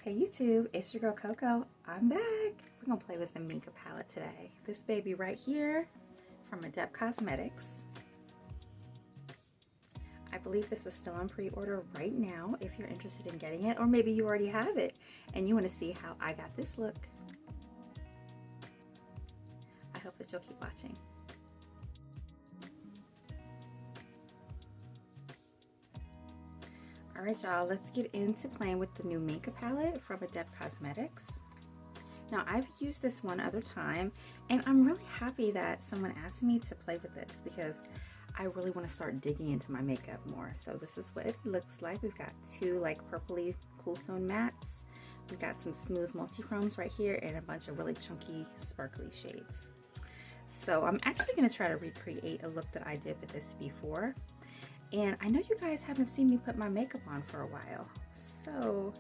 Hey YouTube, it's your girl Coco. I'm back. We're gonna play with the MINKA palette today. This baby right here from Adept Cosmetics. I believe this is still on pre-order right now if you're interested in getting it, or maybe you already have it and you want to see how I got this look. I hope that you'll keep watching. Alright y'all, let's get into playing with the new MINKA palette from Adept Cosmetics. Now I've used this one other time and I'm really happy that someone asked me to play with this because I really want to start digging into my makeup more. So this is what it looks like. We've got two like purpley cool tone mattes. We've got some smooth multi-chromes right here and a bunch of really chunky sparkly shades. So I'm actually going to try to recreate a look that I did with this before. And I know you guys haven't seen me put my makeup on for a while, so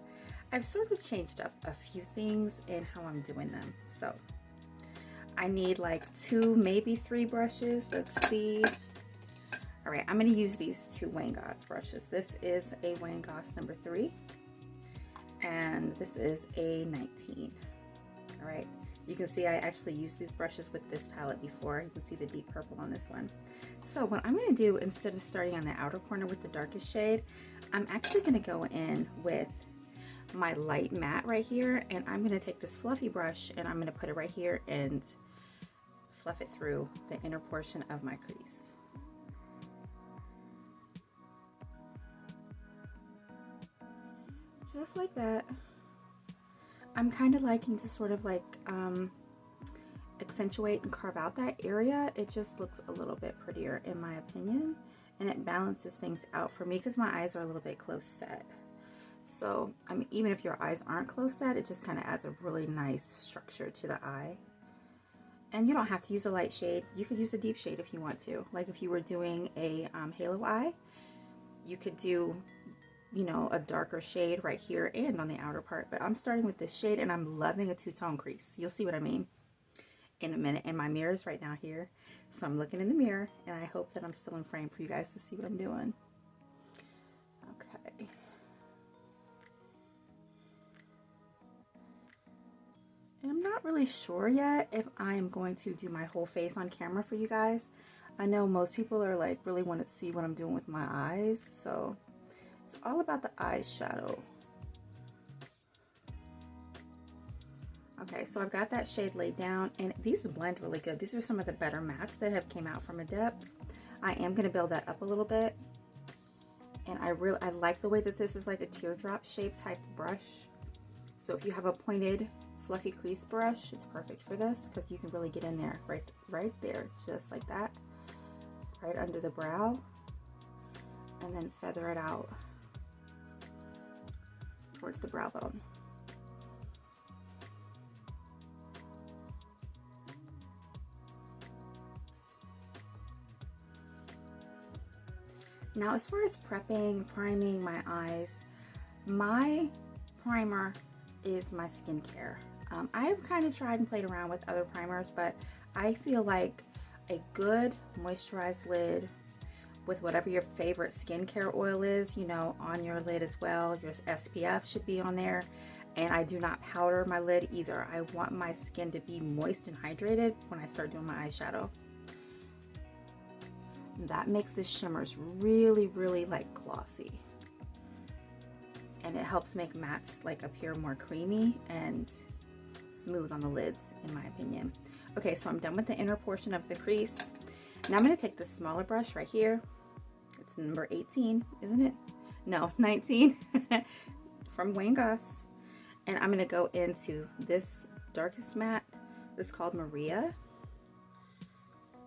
I've sort of changed up a few things in how I'm doing them. So I need like 2, maybe 3 brushes. Let's see. All right, I'm going to use these 2 Wayne Goss brushes. This is a Wayne Goss number 3, and this is a 19. All right. You can see I actually used these brushes with this palette before. You can see the deep purple on this one. So what I'm going to do, instead of starting on the outer corner with the darkest shade, I'm actually going to go in with my light matte right here, and I'm going to take this fluffy brush and I'm going to put it right here and fluff it through the inner portion of my crease. Just like that. I'm kind of liking to sort of like accentuate and carve out that area. It just looks a little bit prettier in my opinion, and it balances things out for me because my eyes are a little bit close set. So I mean, even if your eyes aren't close set, it just kind of adds a really nice structure to the eye. And you don't have to use a light shade. You could use a deep shade if you want to. Like if you were doing a halo eye, you could do, you know, a darker shade right here and on the outer part, but I'm starting with this shade and I'm loving a two-tone crease. You'll see what I mean in a minute. And my mirror's right now here, so I'm looking in the mirror and I hope that I'm still in frame for you guys to see what I'm doing. Okay. And I'm not really sure yet if I am going to do my whole face on camera for you guys. I know most people are like really want to see what I'm doing with my eyes, so it's all about the eyeshadow. Okay, so I've got that shade laid down and these blend really good. These are some of the better mattes that have came out from Adept. I am going to build that up a little bit. And I like the way that this is like a teardrop shape type brush. So if you have a pointed fluffy crease brush, it's perfect for this because you can really get in there right there, just like that, right under the brow, and then feather it out towards the brow bone. Now as far as prepping, priming my eyes, my primer is my skincare. I've kind of tried and played around with other primers, but I feel like a good moisturized lid with whatever your favorite skincare oil is, you know, on your lid as well. Your SPF should be on there. And I do not powder my lid either. I want my skin to be moist and hydrated when I start doing my eyeshadow. That makes the shimmers really, really like glossy. And it helps make mattes like appear more creamy and smooth on the lids, in my opinion. Okay, so I'm done with the inner portion of the crease. Now I'm going to take this smaller brush right here. It's number 18, isn't it? No, 19 from Wayne Goss. And I'm going to go into this darkest matte. This is called Maria.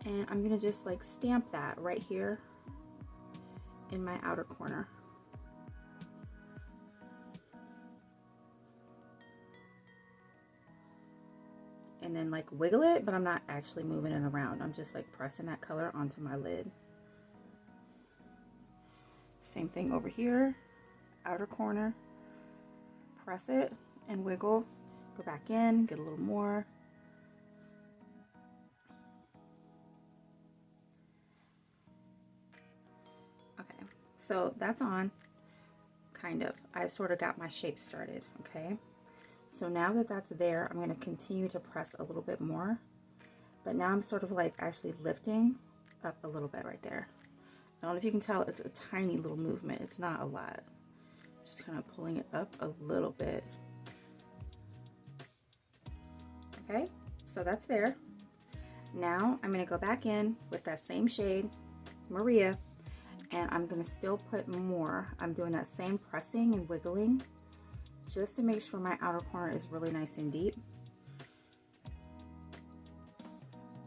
And I'm going to just like stamp that right here in my outer corner. And then like wiggle it, but I'm not actually moving it around. I'm just like pressing that color onto my lid. Same thing over here, outer corner. Press it and wiggle. Go back in, get a little more. Okay, so that's on. kind of. I've sort of got my shape started, okay? So now that that's there, I'm going to continue to press a little bit more. But now I'm sort of like actually lifting up a little bit right there. I don't know if you can tell, it's a tiny little movement. It's not a lot. Just kind of pulling it up a little bit. Okay, so that's there. Now I'm going to go back in with that same shade, Maria, and I'm going to still put more. I'm doing that same pressing and wiggling just to make sure my outer corner is really nice and deep.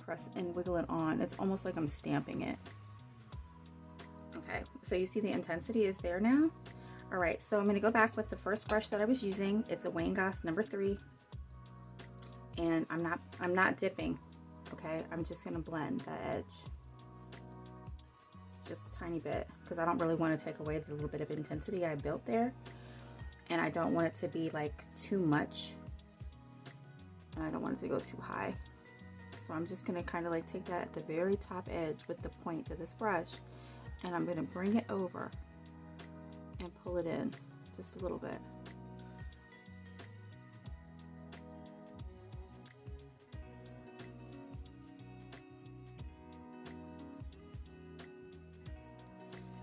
Press and wiggle it on. It's almost like I'm stamping it. Okay, so you see the intensity is there now. All right, so I'm going to go back with the first brush that I was using. It's a Wayne Goss number 3, and I'm not dipping. Okay, I'm just going to blend that edge just a tiny bit because I don't really want to take away the little bit of intensity I built there, and I don't want it to be like too much, and I don't want it to go too high. So I'm just going to kind of like take that at the very top edge with the point of this brush, and I'm going to bring it over and pull it in just a little bit.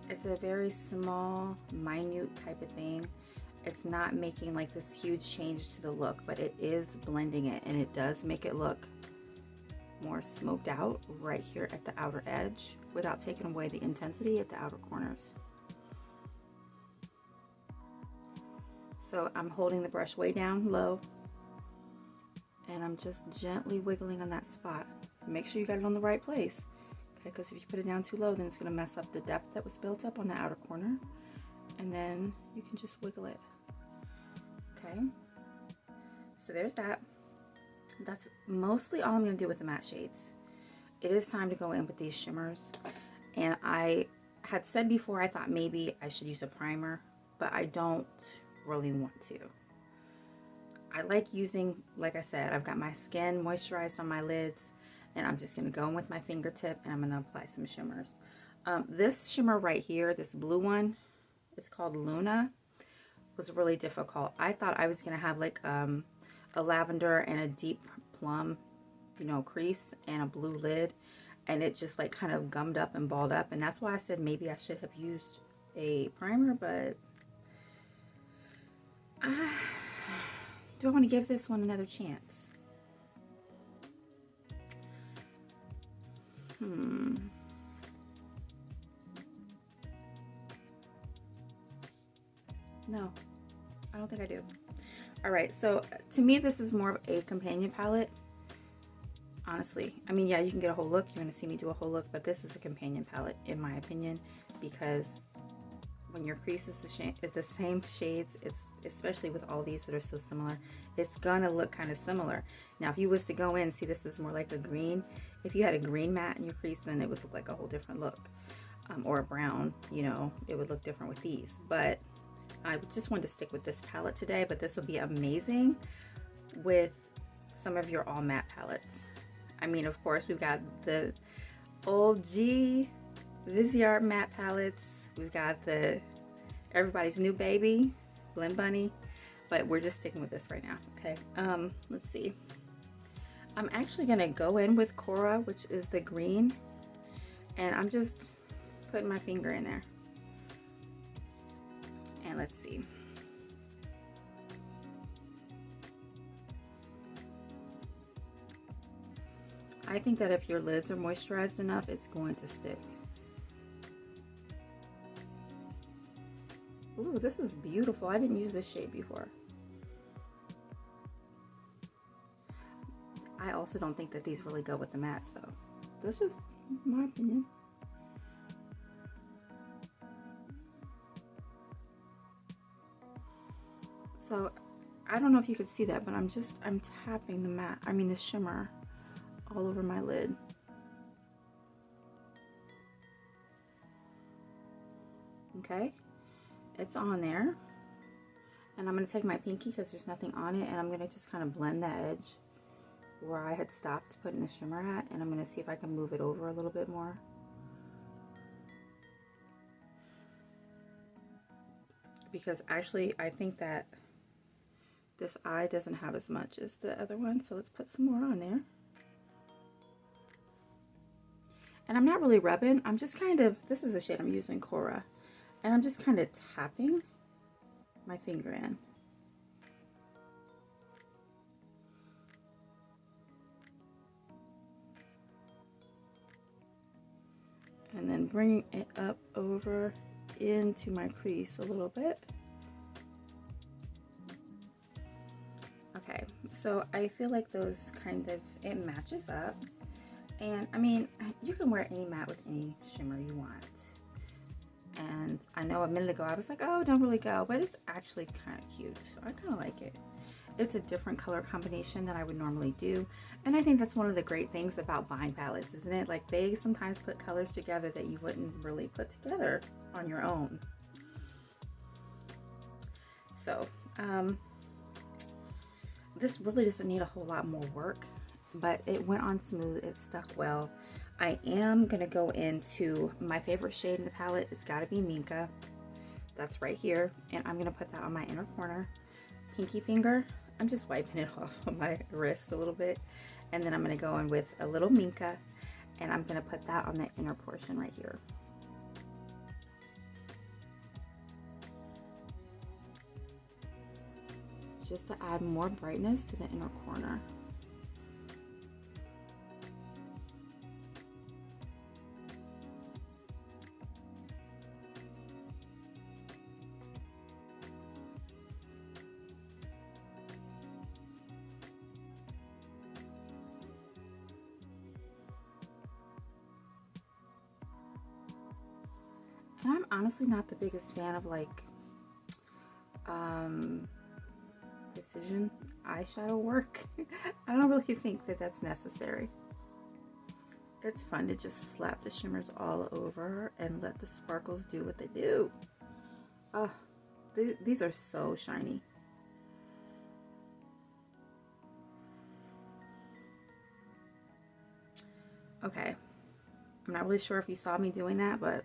It's a very small, minute type of thing. It's not making like this huge change to the look, but it is blending it, and it does make it look more smoked out right here at the outer edge without taking away the intensity at the outer corners. So I'm holding the brush way down low, and I'm just gently wiggling on that spot. Make sure you got it on the right place, okay? Because if you put it down too low, then it's going to mess up the depth that was built up on the outer corner, and then you can just wiggle it. Okay, so there's that. That's mostly all I'm going to do with the matte shades. It is time to go in with these shimmers, and I had said before I thought maybe I should use a primer, but I don't really want to. I like using, like I said, I've got my skin moisturized on my lids, and I'm just going to go in with my fingertip, and I'm going to apply some shimmers. This shimmer right here, this blue one, it's called Luna, was really difficult. I thought I was going to have like a lavender and a deep plum, you know, crease and a blue lid, and it just like kind of gummed up and balled up, and that's why I said maybe I should have used a primer, but do I want to give this one another chance? No, I don't think I do. All right, so to me, this is more of a companion palette, honestly. I mean, yeah, you can get a whole look. You're going to see me do a whole look, but this is a companion palette, in my opinion, because when your crease is the same shades, it's especially with all these that are so similar, it's gonna look kind of similar. Now, if you was to go in, see, this is more like a green. If you had a green matte in your crease, then it would look like a whole different look, or a brown. You know, it would look different with these. But I just wanted to stick with this palette today. But this would be amazing with some of your all matte palettes. I mean, of course, we've got the old Viseart matte palettes. We've got the everybody's new baby, Blend Bunny, but we're just sticking with this right now. Okay, let's see. I'm actually gonna go in with Cora, which is the green, and I'm just putting my finger in there. And let's see. I think that if your lids are moisturized enough, it's going to stick. Ooh, this is beautiful. I didn't use this shade before. I also don't think that these really go with the mattes, though. That's just my opinion. So, I don't know if you could see that, but I'm tapping the matte, I mean the shimmer, all over my lid. Okay, it's on there, and I'm going to take my pinky because there's nothing on it, and I'm going to just kind of blend that edge where I had stopped putting the shimmer at, and I'm going to see if I can move it over a little bit more. because actually I think that this eye doesn't have as much as the other one, so let's put some more on there. And I'm not really rubbing, I'm just kind of, this is the shade I'm using, Cora, and I'm just kind of tapping my finger in. And then bringing it up over into my crease a little bit. Okay, so I feel like those kind of, it matches up. And I mean, you can wear any matte with any shimmer you want. And I know a minute ago I was like, oh, don't really go, but it's actually kind of cute. I kind of like it. It's a different color combination than I would normally do. And I think that's one of the great things about buying palettes, isn't it? Like, they sometimes put colors together that you wouldn't really put together on your own. So, this really doesn't need a whole lot more work, but it went on smooth, it stuck well. I am gonna go into my favorite shade in the palette. It's gotta be MINKA. That's right here, and I'm gonna put that on my inner corner. Pinky finger, I'm just wiping it off on my wrist a little bit, and then I'm gonna go in with a little MINKA, and I'm gonna put that on the inner portion right here. Just to add more brightness to the inner corner. And I'm honestly not the biggest fan of like precision eyeshadow work. I don't really think that that's necessary. It's fun to just slap the shimmers all over and let the sparkles do what they do. Oh, these are so shiny. Okay, I'm not really sure if you saw me doing that, but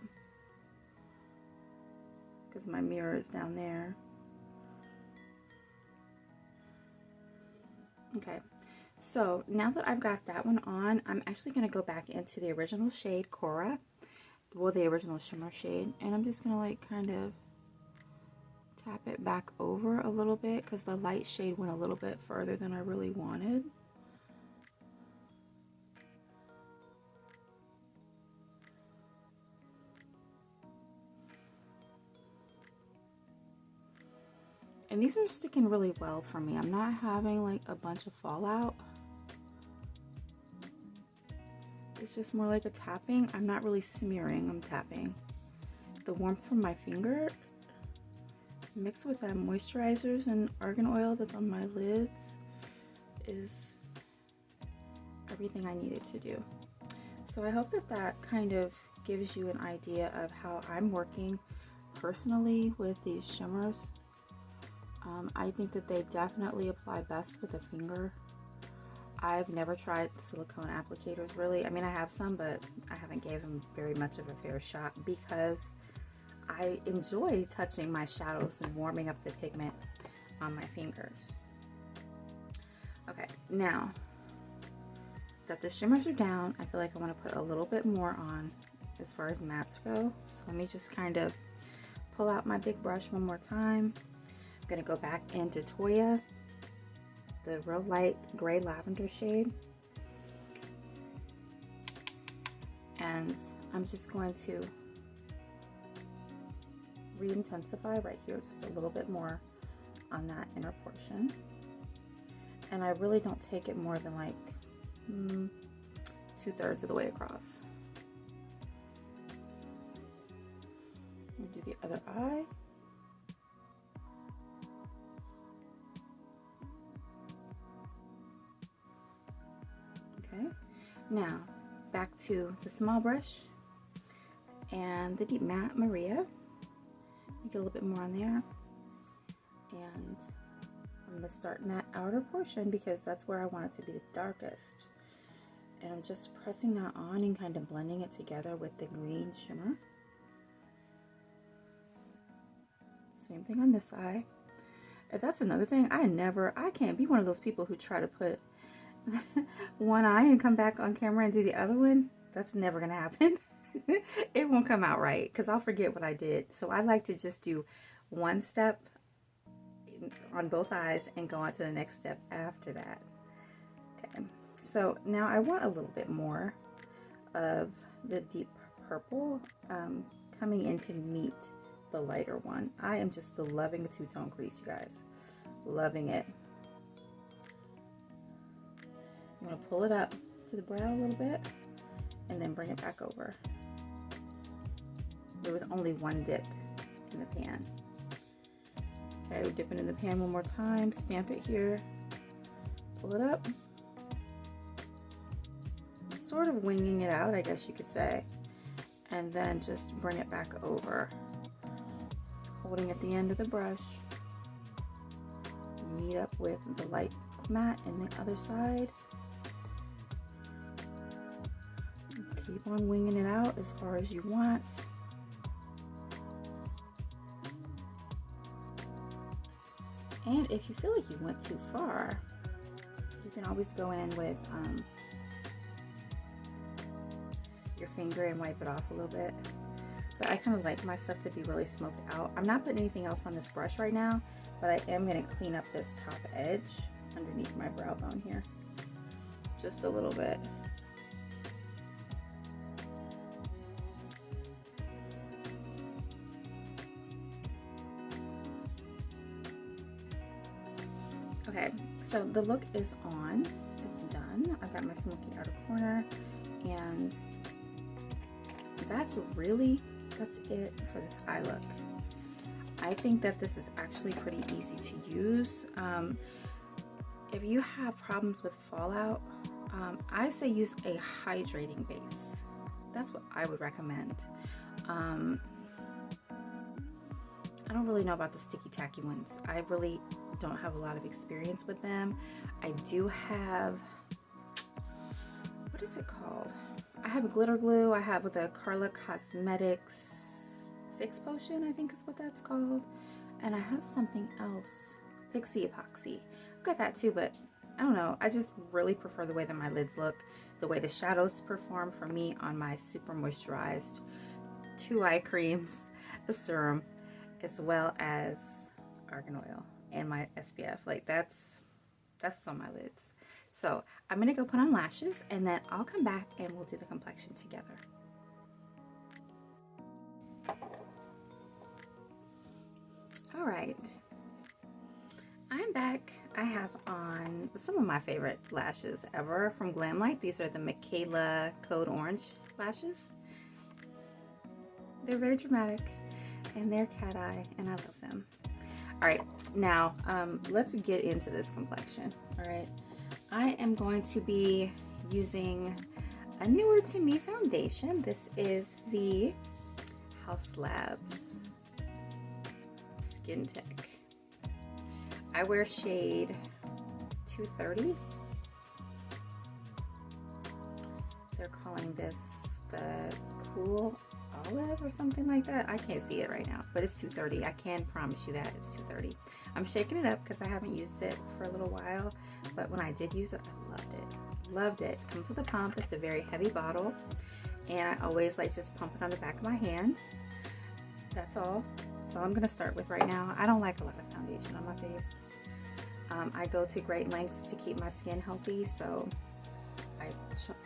because my mirror is down there. Okay, so now that I've got that one on, I'm actually going to go back into the original shade, Cora, well, the original shimmer shade, and I'm just going to like kind of tap it back over a little bit because the light shade went a little bit further than I really wanted. And these are sticking really well for me. I'm not having like a bunch of fallout. It's just more like a tapping. I'm not really smearing, I'm tapping. The warmth from my finger mixed with that moisturizers and argan oil that's on my lids is everything I needed to do. So I hope that that kind of gives you an idea of how I'm working personally with these shimmers. I think that they definitely apply best with a finger. I've never tried silicone applicators really. I mean, I have some, but I haven't gave them very much of a fair shot because I enjoy touching my shadows and warming up the pigment on my fingers. Okay, now that the shimmers are down, I feel like I want to put a little bit more on as far as mattes go. So let me just kind of pull out my big brush one more time. I'm going to go back into Toya, the real light gray lavender shade, and I'm just going to re-intensify right here just a little bit more on that inner portion. And I really don't take it more than like 2/3 of the way across. I'm gonna do the other eye. Okay, now back to the small brush and the deep matte Maria. Get a little bit more on there, and I'm going to start in that outer portion because that's where I want it to be the darkest. And I'm just pressing that on and kind of blending it together with the green shimmer. Same thing on this side. And that's another thing. I can't be one of those people who try to put one eye and come back on camera and do the other one. That's never gonna happen. It won't come out right because I'll forget what I did. So I like to just do one step on both eyes and go on to the next step after that. Okay, so now I want a little bit more of the deep purple coming in to meet the lighter one. I am just loving the two-tone crease, you guys. Loving it. I'm going to pull it up to the brow a little bit and then bring it back over. There was only one dip in the pan. Okay, we'll dip it in the pan one more time, stamp it here, pull it up. Sort of winging it out, I guess you could say. And then just bring it back over. Holding at the end of the brush. Meet up with the light matte in the other side. Keep on winging it out as far as you want. And if you feel like you went too far, you can always go in with your finger and wipe it off a little bit. But I kind of like my stuff to be really smoked out. I'm not putting anything else on this brush right now, but I am going to clean up this top edge underneath my brow bone here. Just a little bit. Okay, so the look is on. It's done. I've got my smoky outer corner, and that's it for this eye look. I think that this is actually pretty easy to use. If you have problems with fallout, I say use a hydrating base. That's what I would recommend. I don't really know about the sticky tacky ones. I really don't have a lot of experience with them. I do have, what is it called? I have a glitter glue. I have the Carla Cosmetics Fix Potion, I think is what that's called. And I have something else, Pixie Epoxy. I've got that too, but I don't know. I just really prefer the way that my lids look, the way the shadows perform for me on my super moisturized 2 eye creams, the serum, as well as argan oil and my SPF. Like that's what's on my lids. So I'm gonna go put on lashes and then I'll come back and we'll do the complexion together. All right, I'm back. I have on some of my favorite lashes ever from Glamlight. These are the Michaela Code Orange lashes. They're very dramatic and they're cat eye and I love them. All right, now let's get into this complexion. All right, I am going to be using a newer to me foundation. This is the Haus Labs SKINTECH. I wear shade 230. They're calling this the Cool Olive or something like that. I can't see it right now, but it's 230. I can promise you that it's 230. I'm shaking it up because I haven't used it for a little while, but when I did use it, I loved it. Loved it. Comes with a pump. It's a very heavy bottle, and I always like just pump it on the back of my hand. That's all. That's all I'm going to start with right now. I don't like a lot of foundation on my face. I go to great lengths to keep my skin healthy, so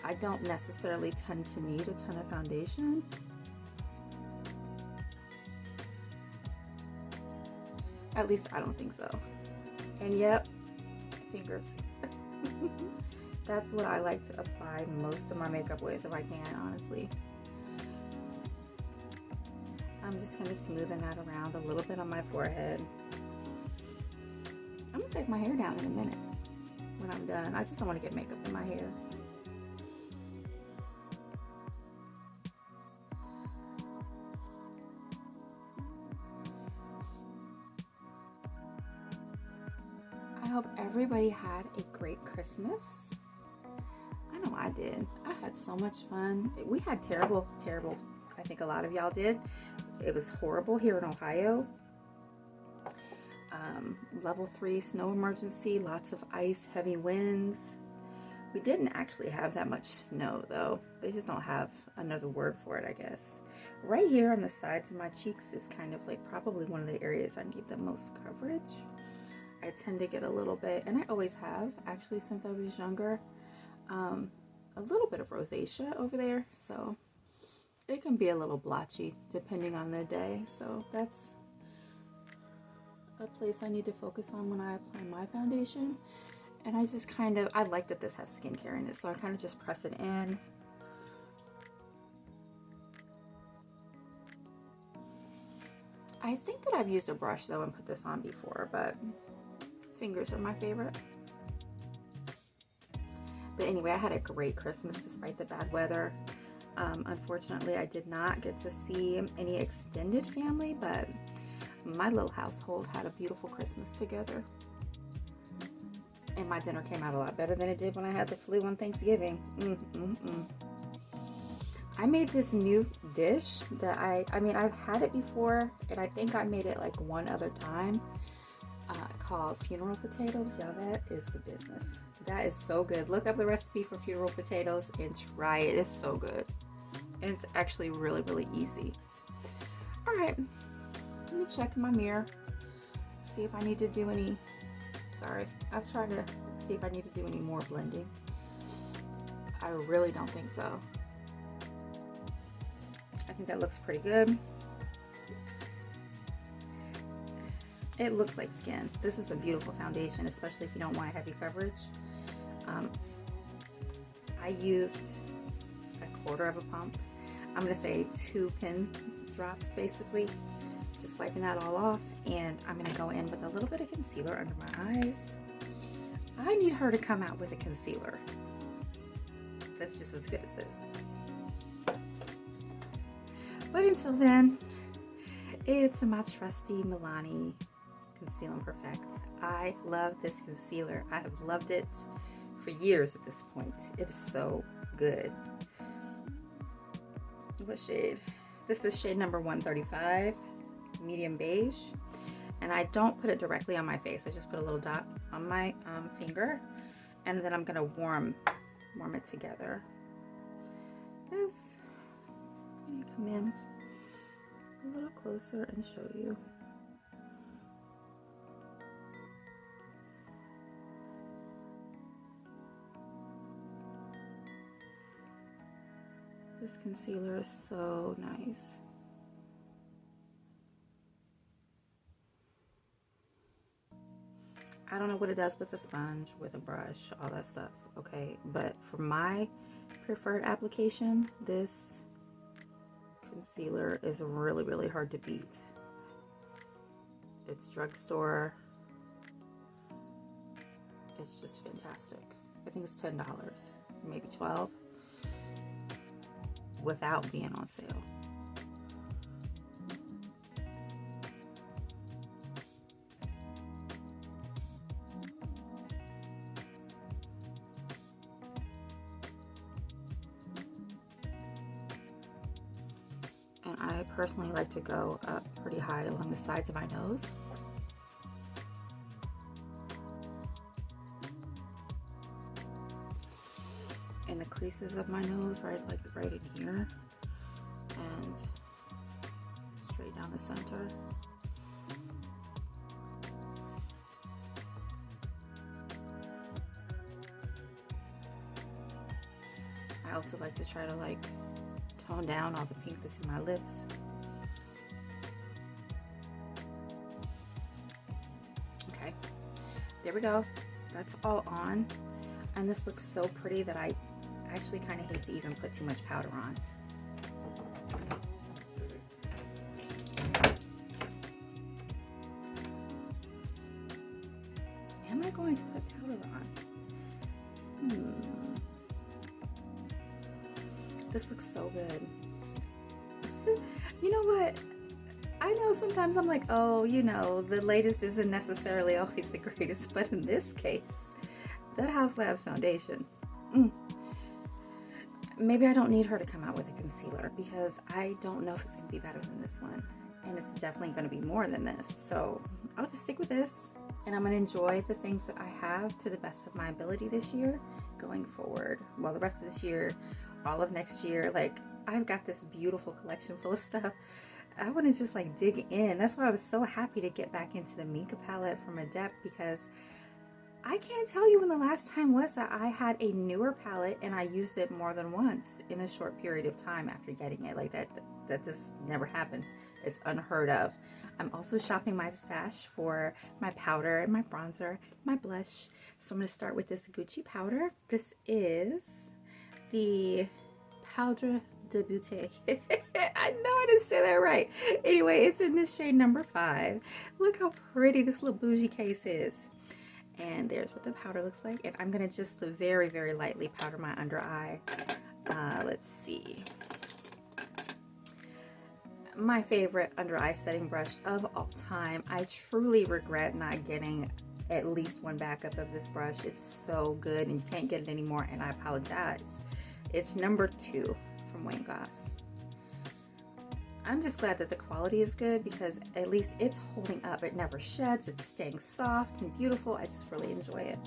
I don't necessarily tend to need a ton of foundation. At least I don't think so. And yep, fingers. That's what I like to apply most of my makeup with if I can, honestly. I'm just kind of smoothing that around a little bit on my forehead. I'm gonna take my hair down in a minute when I'm done. I just don't want to get makeup in my hair. I hope everybody had a great Christmas. I know I did. I had so much fun. We had terrible, I think a lot of y'all did. It was horrible here in Ohio. Level 3 snow emergency, lots of ice, heavy winds. We didn't actually have that much snow though. They just don't have another word for it, I guess. Right here on the sides of my cheeks is kind of like probably one of the areas I need the most coverage. I tend to get a little bit, and I always have actually since I was younger, a little bit of rosacea over there, so it can be a little blotchy depending on the day. So that's a place I need to focus on when I apply my foundation. And I just kind of, I like that this has skincare in it, so I kind of just press it in. I think that I've used a brush though and put this on before, but fingers are my favorite. But anyway, I had a great Christmas despite the bad weather. Unfortunately, I did not get to see any extended family, but my little household had a beautiful Christmas together. And my dinner came out a lot better than it did when I had the flu on Thanksgiving. I made this new dish that I mean, I've had it before, and I think I made it like one other time, called funeral potatoes. Y'all, that is the business. That is so good. Look up the recipe for funeral potatoes and try it. It's so good. And it's actually really, really easy. All right, let me check in my mirror, see if I need to do any, sorry, I'm trying to see if I need to do any more blending. I really don't think so. I think that looks pretty good. It looks like skin. This is a beautiful foundation, especially if you don't want heavy coverage. I used a quarter of a pump. I'm gonna say 2 pin drops basically. Just wiping that all off, and I'm gonna go in with a little bit of concealer under my eyes. I need her to come out with a concealer that's just as good as this. But until then, it's my trusty Milani Conceal and Perfect. I love this concealer. I have loved it for years at this point. It is so good. What shade? This is shade number 135, medium beige. And I don't put it directly on my face. I just put a little dot on my finger, and then I'm gonna warm it together. This, I'm gonna come in a little closer and show you. This concealer is so nice. I don't know what it does with a sponge, with a brush, all that stuff, okay? But for my preferred application, this concealer is really, really hard to beat. It's drugstore. It's just fantastic. I think it's $10, maybe $12, without being on sale. And I personally like to go up pretty high along the sides of my nose. And the creases of my nose, right in here, and straight down the center. I also like to try to tone down all the pink that's in my lips. Okay, there we go. That's all on. And this looks so pretty that I actually kind of hate to even put too much powder on. Am I going to put powder on? This looks so good. You know what? I know sometimes I'm like, oh, you know, the latest isn't necessarily always the greatest, but in this case, that Haus Labs foundation, maybe I don't need her to come out with a concealer because I don't know if it's going to be better than this one. And it's definitely going to be more than this. So I'll just stick with this, and I'm going to enjoy the things that I have to the best of my ability this year going forward. Well, the rest of this year, all of next year, like, I've got this beautiful collection full of stuff. I want to just like dig in. That's why I was so happy to get back into the MINKA palette from Adept, because I can't tell you when the last time was that I had a newer palette and I used it more than once in a short period of time after getting it. Like that just never happens. It's unheard of. I'm also shopping my stash for my powder and my bronzer, my blush. So I'm going to start with this Gucci powder. This is the Powder de Beauté. I know I didn't say that right. Anyway, it's in the shade number 5. Look how pretty this little bougie case is. And there's what the powder looks like. And I'm going to just very, very lightly powder my under eye. Let's see. My favorite under eye setting brush of all time. I truly regret not getting at least one backup of this brush. It's so good and you can't get it anymore, and I apologize. It's number 2 from Wayne Goss. I'm just glad that the quality is good, because at least it's holding up. It never sheds. It's staying soft and beautiful. I just really enjoy it.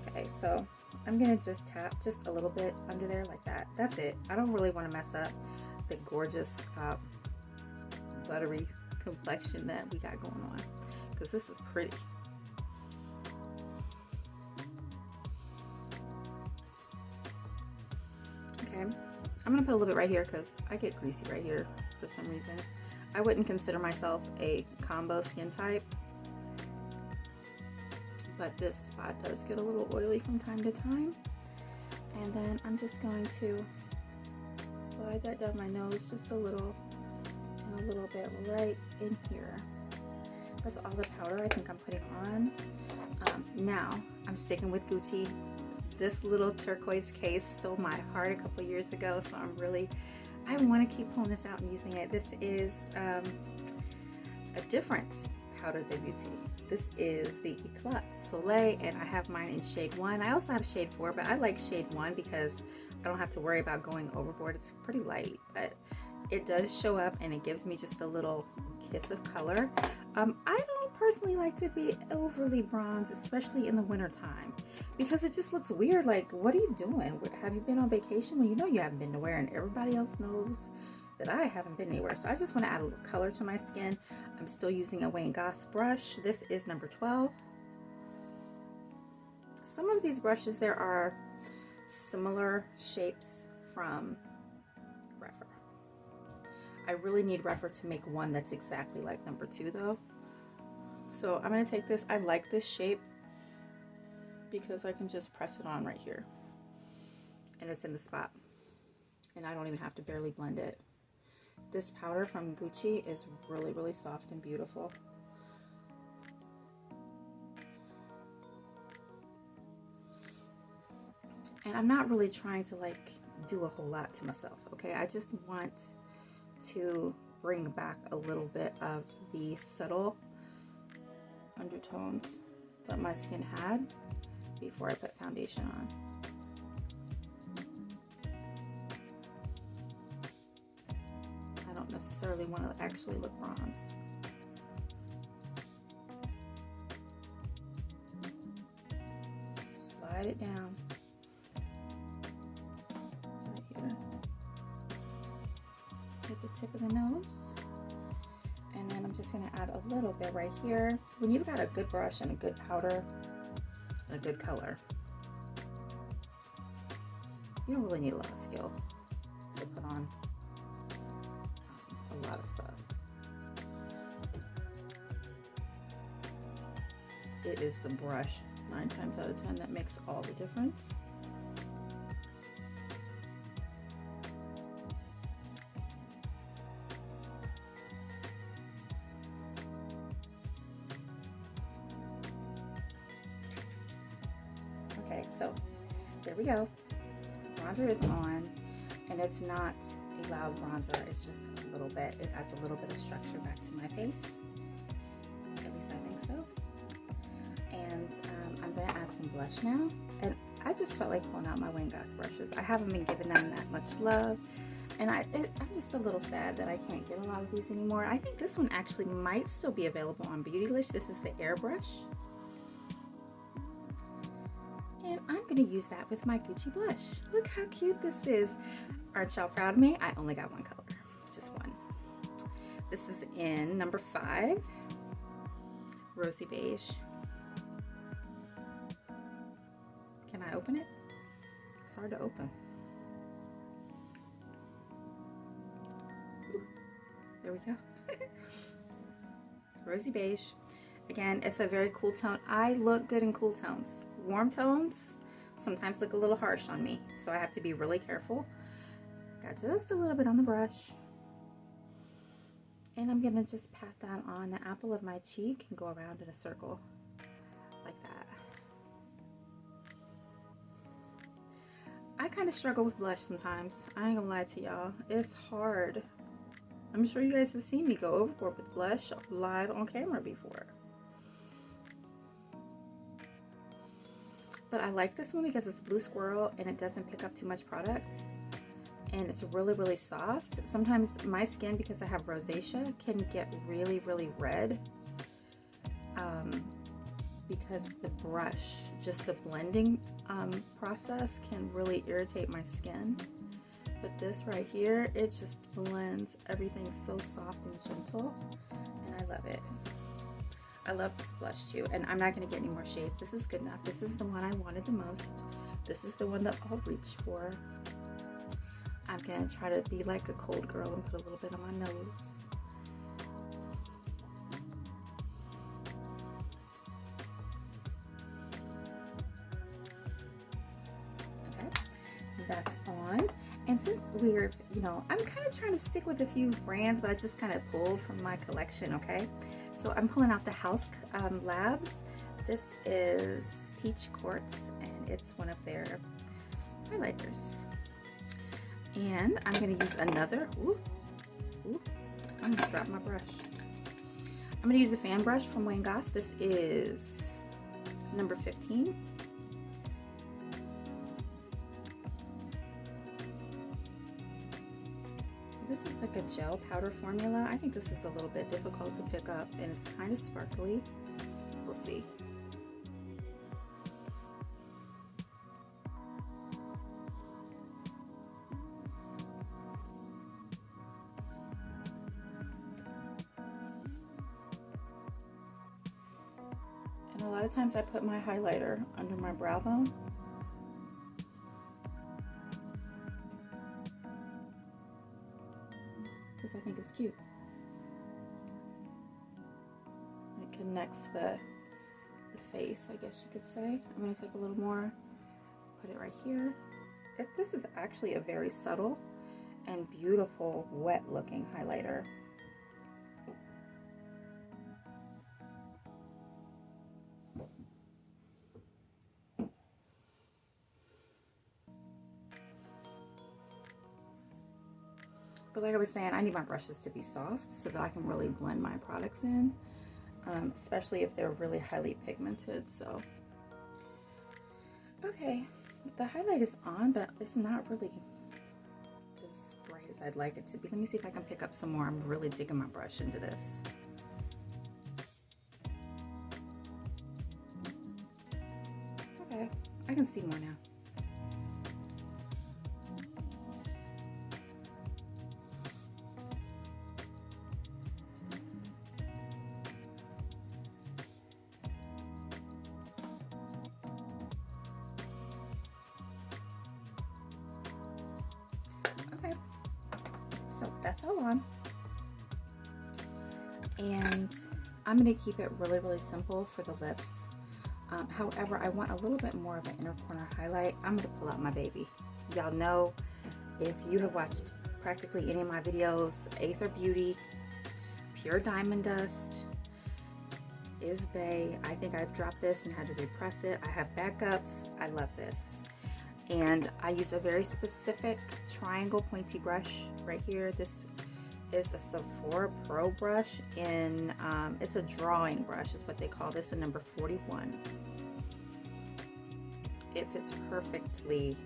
Okay, so I'm going to just tap just a little bit under there like that. That's it. I don't really want to mess up the gorgeous buttery complexion that we got going on, because this is pretty. Okay, I'm gonna put a little bit right here because I get greasy right here for some reason. I wouldn't consider myself a combo skin type, but this spot does get a little oily from time to time. And then I'm just going to slide that down my nose just a little and a little bit right in here. That's all the powder I think I'm putting on. Now I'm sticking with Gucci. This little turquoise case stole my heart a couple years ago, so I want to keep pulling this out and using it. This is a different powder de beauty. This is the Eclat Soleil, and I have mine in shade 1. I also have shade 4, but I like shade 1 because I don't have to worry about going overboard. It's pretty light, but it does show up and it gives me just a little kiss of color. I don't personally like to be overly bronzed, especially in the winter time, because it just looks weird. Like, what are you doing? Have you been on vacation? Well, you know you haven't been nowhere, and everybody else knows that I haven't been anywhere. So I just want to add a little color to my skin. I'm still using a Wayne Goss brush. This is number 12. Some of these brushes, there are similar shapes from Refer. I really need Refer to make one that's exactly like number 2 though. So I'm going to take this. I like this shape because I can just press it on right here and it's in the spot, and I don't even have to barely blend it. This powder from Gucci is really, really soft and beautiful. And I'm not really trying to like do a whole lot to myself, okay? I just want to bring back a little bit of the subtle undertones that my skin had before I put foundation on. I don't necessarily want to actually look bronzed. Just slide it down right here. Hit the tip of the nose. And then I'm just going to add a little bit right here. When you've got a good brush and a good powder and a good color, you don't really need a lot of skill to put on a lot of stuff. It is the brush 9 times out of 10 that makes all the difference. Okay, so there we go. Bronzer is on, and it's not a loud bronzer. It's just a little bit. It adds a little bit of structure back to my face. At least I think so. And I'm going to add some blush now. And I just felt like pulling out my Wayne Goss brushes. I haven't been giving them that much love. And I'm just a little sad that I can't get a lot of these anymore. I think this one actually might still be available on Beautylish. This is the airbrush. And I'm going to use that with my Gucci blush. Look how cute this is. Aren't y'all proud of me? I only got one color, just one. This is in number 5, Rosy Beige. Can I open it? It's hard to open. There we go. Rosy Beige. Again, it's a very cool tone. I look good in cool tones. Warm tones sometimes look a little harsh on me, so I have to be really careful. Got just a little bit on the brush. And I'm gonna just pat that on the apple of my cheek and go around in a circle like that. I kind of struggle with blush sometimes. I ain't gonna lie to y'all. It's hard. I'm sure you guys have seen me go overboard with blush live on camera before. But I like this one because it's blue squirrel and it doesn't pick up too much product. And it's really, really soft. Sometimes my skin, because I have rosacea, can get really, really red. Because the brush, just the blending process can really irritate my skin. But this right here, it just blends everything so soft and gentle. And I love it. I love this blush too, and I'm not going to get any more shades. This is good enough. This is the one I wanted the most. This is the one that I'll reach for. I'm going to try to be like a cold girl and put a little bit on my nose. Okay, that's on. And since we're, you know, I'm kind of trying to stick with a few brands, but I just kind of pulled from my collection, okay? So I'm pulling out the Haus Labs. This is Peach Quartz, and it's one of their highlighters. And I'm going to use another, I almost dropped my brush. I'm going to use a fan brush from Wayne Goss. This is number 15. This is like a gel powder formula. I think this is a little bit difficult to pick up, and it's kind of sparkly. We'll see. And a lot of times I put my highlighter under my brow bone. I think it's cute. It connects the face, I guess you could say. I'm going to take a little more, put it right here. This is actually a very subtle and beautiful wet looking highlighter. But like I was saying, I need my brushes to be soft so that I can really blend my products in, especially if they're really highly pigmented. So, okay, the highlight is on, but it's not really as bright as I'd like it to be. Let me see if I can pick up some more. I'm really digging my brush into this. Okay, I can see more now. So that's all on, and I'm going to keep it really, really simple for the lips. However, I want a little bit more of an inner corner highlight. I'm going to pull out my baby. Y'all know, if you have watched practically any of my videos, Aether Beauty, Pure Diamond Dust, Is Bay. I think I've dropped this and had to repress it. I have backups. I love this. And I use a very specific triangle pointy brush right here. This is a Sephora Pro brush in, it's a drawing brush is what they call this, a number 41. It fits perfectly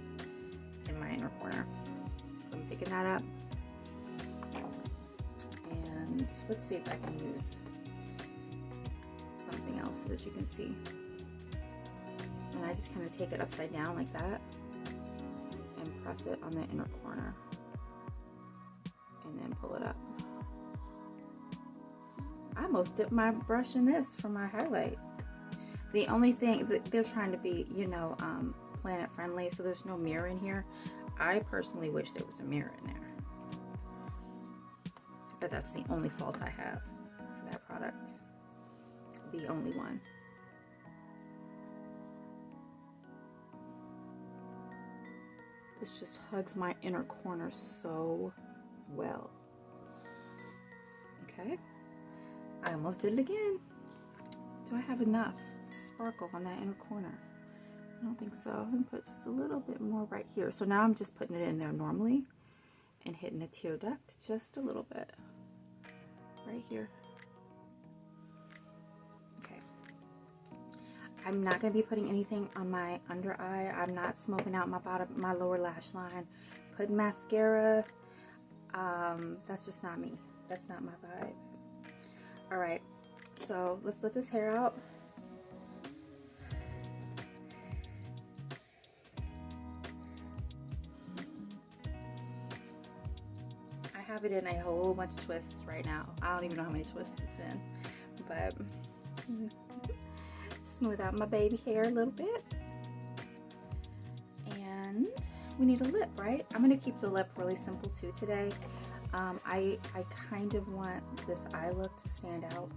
in my inner corner. So I'm picking that up. And let's see if I can use something else so that you can see. And I just kind of take it upside down like that and press it on the inner corner and then pull it up. I almost dipped my brush in this for my highlight. The only thing that they're trying to be, you know, planet friendly, so there's no mirror in here. I personally wish there was a mirror in there, but that's the only fault I have for that product. The only one. This just hugs my inner corner so well. Okay, I almost did it again. Do I have enough sparkle on that inner corner? I don't think so. I'm gonna put just a little bit more right here. So now I'm just putting it in there normally and hitting the tear duct just a little bit right here. Okay. I'm not gonna be putting anything on my under eye. I'm not smoking out my lower lash line. Putting mascara. That's just not me. That's not my vibe. All right. So let's let this hair out. I have it in a whole bunch of twists right now. I don't even know how many twists it's in, but smooth out my baby hair a little bit. And we need a lip, right? I'm gonna keep the lip really simple too today. I kind of want this eye look to stand out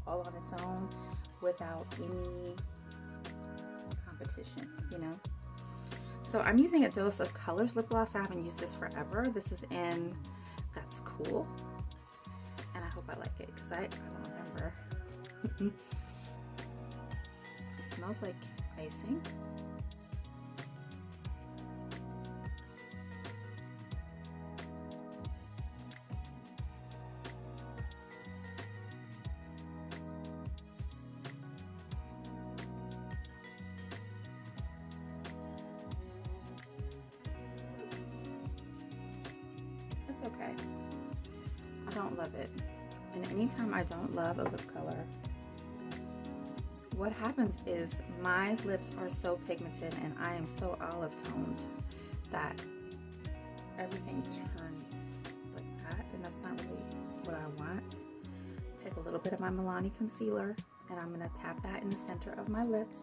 all on its own without any competition, you know? So I'm using a Dose of Colors lip gloss. I haven't used this forever. This is in That's Cool. And I hope I like it because I don't remember. It smells like icing. Okay, I don't love it, and anytime I don't love a lip color, what happens is my lips are so pigmented and I am so olive toned that everything turns like that, and that's not really what I want. Take a little bit of my Milani concealer and I'm going to tap that in the center of my lips,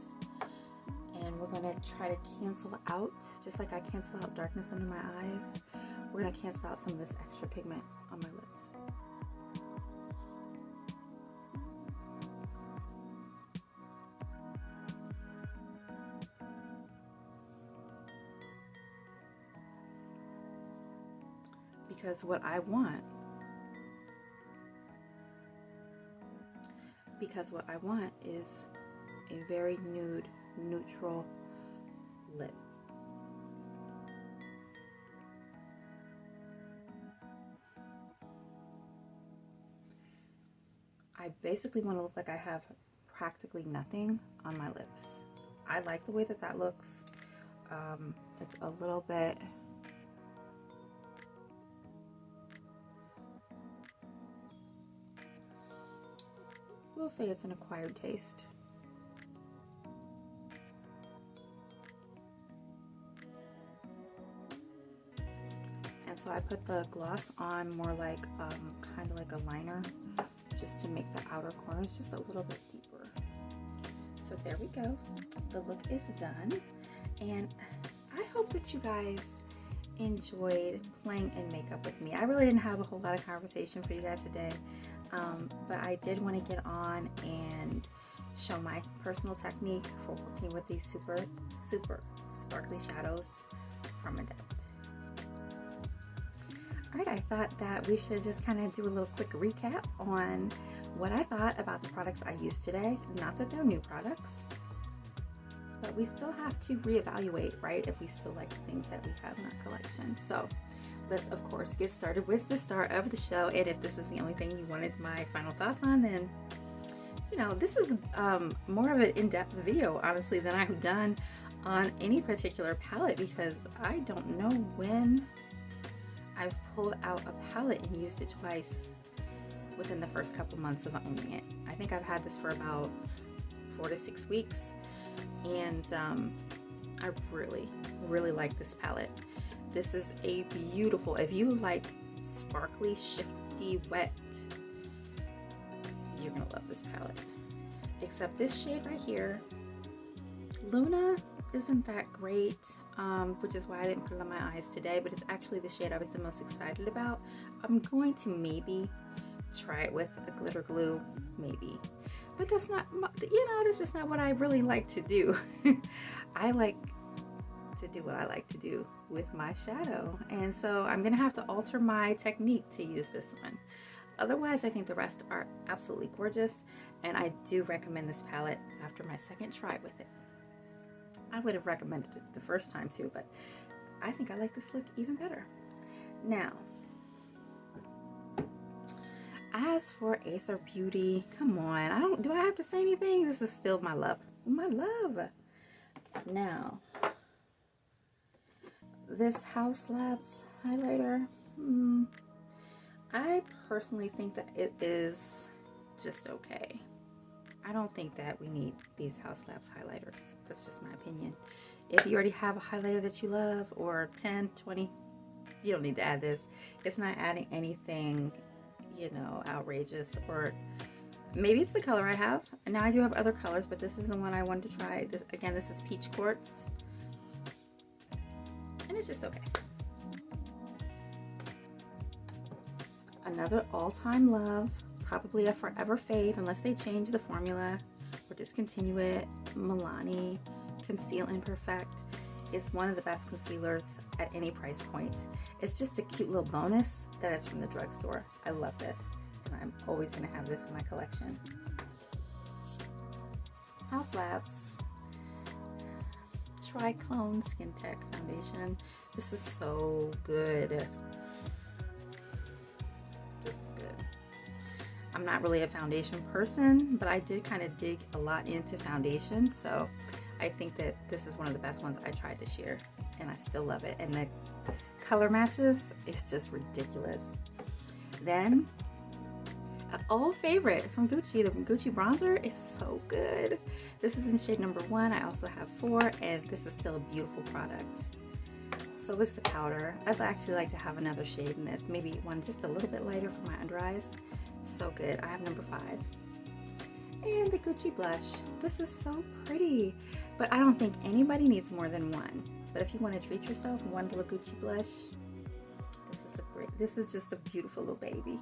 and we're going to try to cancel out, just like I cancel out darkness under my eyes. We're going to cancel out some of this extra pigment on my lips. Because what I want is a very nude, neutral lip. I basically want to look like I have practically nothing on my lips. I like the way that that looks. It's a little bit, we'll say it's an acquired taste. And so I put the gloss on more like, kind of like a liner, just to make the outer corners just a little bit deeper. So there we go. The look is done. And I hope that you guys enjoyed playing in makeup with me. I really didn't have a whole lot of conversation for you guys today, but I did want to get on and show my personal technique for working with these super, super sparkly shadows from Adept. Alright, I thought that we should just kind of do a little quick recap on what I thought about the products I used today. Not that they're new products, but we still have to reevaluate, right, if we still like the things that we have in our collection. So let's, of course, get started with the start of the show. And if this is the only thing you wanted my final thoughts on, then, you know, this is more of an in-depth video, honestly, than I've done on any particular palette, because I don't know when I've pulled out a palette and used it twice within the first couple months of owning it. I think I've had this for about 4 to 6 weeks, and I really like this palette. This is a beautiful, if you like sparkly, shifty, wet, you're gonna love this palette. Except this shade right here, Luna, isn't that great, which is why I didn't put it on my eyes today, but it's actually the shade I was the most excited about. I'm going to maybe try it with a glitter glue, maybe, but that's not, you know, that's just not what I really like to do. I like to do what I like to do with my shadow, and so I'm gonna have to alter my technique to use this one. Otherwise, I think the rest are absolutely gorgeous, and I do recommend this palette after my second try with it. I would have recommended it the first time too, but I think I like this look even better. Now, as for Aether Beauty, come on, do I have to say anything? This is still my love. My love. Now, this Haus Labs highlighter, I personally think that it is just okay. I don't think that we need these Haus Labs highlighters. That's just my opinion. If you already have a highlighter that you love, or 10, 20, you don't need to add this. It's not adding anything, you know, outrageous, or maybe it's the color I have. And now I do have other colors, but this is the one I wanted to try. This, again, this is Peach Quartz. And it's just okay. Another all-time love, probably a forever fave unless they change the formula or discontinue it. Milani Conceal Imperfect is one of the best concealers at any price point. It's just a cute little bonus that it's from the drugstore. I love this, and I'm always going to have this in my collection. Haus Labs TRICLONE SKINTECH Foundation. This is so good. I'm not really a foundation person, but I did kind of dig a lot into foundation, so I think that this is one of the best ones I tried this year, and I still love it. And the color matches, it's just ridiculous. Then, an old favorite from Gucci, the Gucci bronzer is so good. This is in shade number 1. I also have 4, and this is still a beautiful product. So is the powder. I'd actually like to have another shade in this, maybe one just a little bit lighter for my under eyes. So good. I have number 5. And the Gucci blush. This is so pretty, but I don't think anybody needs more than one. But if you want to treat yourself, one little Gucci blush, this is just a beautiful little baby.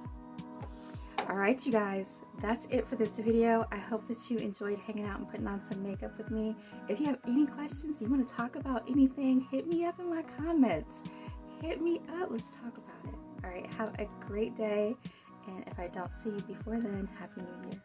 All right, you guys, that's it for this video. I hope that you enjoyed hanging out and putting on some makeup with me. If you have any questions, you want to talk about anything, hit me up in my comments. Hit me up. Let's talk about it. All right, have a great day. And if I don't see you before then, Happy New Year.